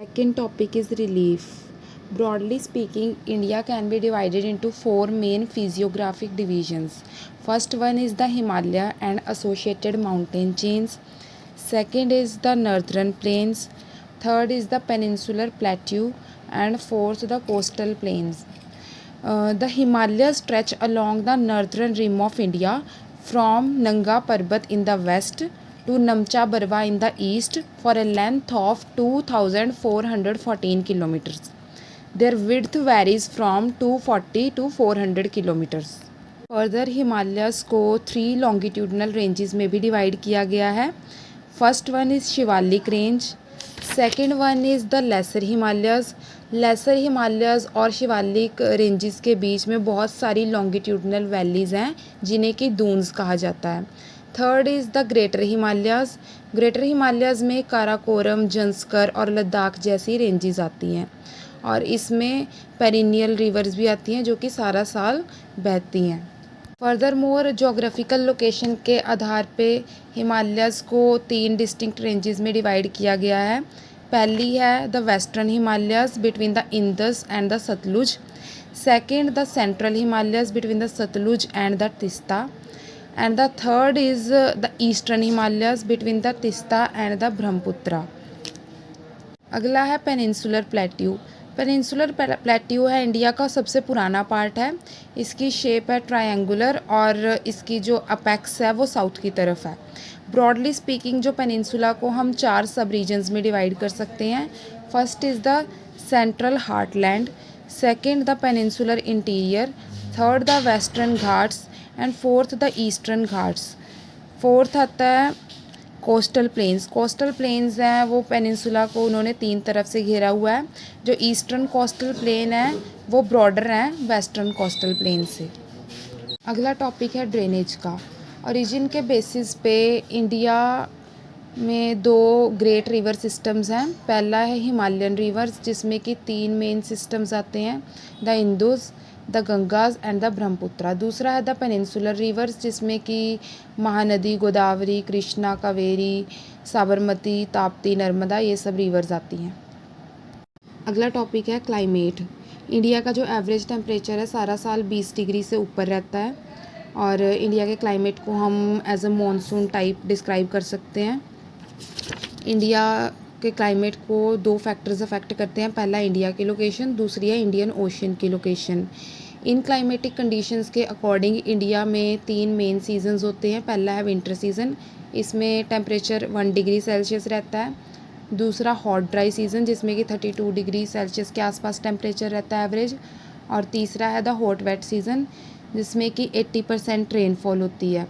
Second topic is relief. Broadly speaking, India can be divided into four main physiographic divisions. First one is the Himalaya and associated mountain chains. Second is the northern plains. Third is the peninsular plateau, and fourth the coastal plains. The Himalayas stretch along the northern rim of India from Nanga Parbat in the west to Namcha Barwa in the east for a length of 2,414 kilometers. Their width varies from 240 to 400 kilometers. Further Himalayas को 3 longitudinal ranges में भी divide किया गया है. First one is Shivalik range, second one is the lesser Himalayas. Lesser Himalayas और Shivalik ranges के बीच में बहुत सारी लॉन्गिट्यूडनल वैलीज़ हैं जिन्हें कि दून्स कहा जाता है. Third is the greater Himalayas. Greater Himalayas में काराकोरम, जंस्कर और लद्दाख जैसी रेंजेस आती हैं और इसमें पेरिनियल रिवर्स भी आती हैं जो कि सारा साल बहती हैं. फर्दर मोर जोग्राफिकल लोकेशन के आधार पे हिमालयस को 3 डिस्टिंक्ट रेंजेस में डिवाइड किया गया है. पहली है the western Himalayas between the Indus and the Sutlej. Second the central Himalayas between the Sutlej and the Teesta. And the third is the eastern Himalayas between the Teesta and the Brahmaputra. अगला है पेनिनसुलर प्लेट्यू. पेनिनसुलर प्लेट्यू है इंडिया का सबसे पुराना पार्ट है. इसकी शेप है ट्रायंगुलर और इसकी जो अपेक्स है वो साउथ की तरफ है. ब्रॉडली स्पीकिंग जो पेनिनसुला को हम 4 सब रीजन्स में डिवाइड कर सकते हैं. First is the central heartland, second the peninsular interior, third the western Ghats and fourth the eastern Ghats. Fourth आता है कोस्टल प्लेन्स. कोस्टल प्लेन्स हैं वो पेनिनसुला को उन्होंने 3 तरफ से घेरा हुआ है. जो ईस्टर्न कोस्टल प्लेन है वो ब्रॉडर हैं वेस्टर्न कोस्टल प्लेन से. अगला टॉपिक है ड्रेनेज का. ओरिजिन के बेसिस पे इंडिया में 2 ग्रेट रिवर सिस्टम्स हैं. पहला है हिमालयन रिवर्स जिसमें कि 3 मेन सिस्टम्स आते हैं, the Indus, the Gangas and the Brahmaputra. दूसरा है द पेनिनसुलर रिवर्स जिसमें कि महानदी, गोदावरी, कृष्णा, कावेरी, साबरमती, ताप्ती, नर्मदा ये सब रिवर्स आती हैं. अगला टॉपिक है क्लाइमेट. इंडिया का जो एवरेज टेम्परेचर है सारा साल 20 डिग्री से ऊपर रहता है और इंडिया के क्लाइमेट को हम as a monsoon type describe कर सकते हैं. इंडिया के क्लाइमेट को 2 फैक्टर्स अफेक्ट करते हैं. पहला इंडिया की लोकेशन, दूसरी है इंडियन ओशन की लोकेशन. इन क्लाइमेटिक कंडीशंस के अकॉर्डिंग इंडिया में 3 मेन सीजन्स होते हैं. पहला है विंटर सीज़न, इसमें टेम्परेचर 1 डिग्री सेल्सियस रहता है. दूसरा हॉट ड्राई सीज़न जिसमें कि 32 डिग्री सेल्सियस के आसपास टेम्परेचर रहता है एवरेज. और तीसरा है द हॉट वेट सीज़न जिसमें कि 80% रेनफॉल होती है.